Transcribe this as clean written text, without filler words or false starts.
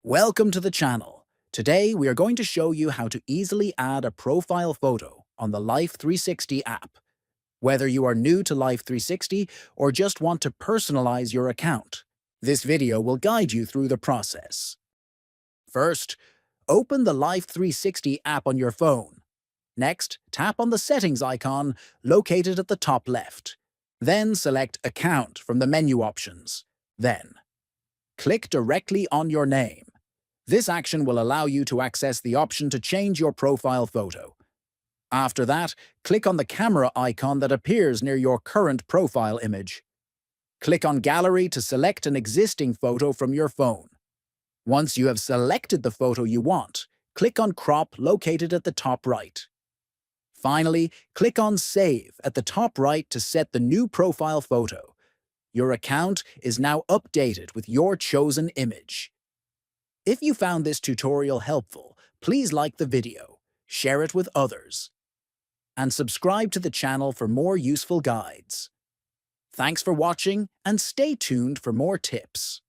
Welcome to the channel. Today we are going to show you how to easily add a profile photo on the Life360 app. Whether you are new to Life360 or just want to personalize your account, this video will guide you through the process. First, open the Life360 app on your phone. Next, tap on the settings icon located at the top left. Then select Account from the menu options. Then, click directly on your name. This action will allow you to access the option to change your profile photo. After that, click on the camera icon that appears near your current profile image. Click on Gallery to select an existing photo from your phone. Once you have selected the photo you want, click on Crop located at the top right. Finally, click on Save at the top right to set the new profile photo. Your account is now updated with your chosen image. If you found this tutorial helpful, please like the video, share it with others, and subscribe to the channel for more useful guides. Thanks for watching and stay tuned for more tips.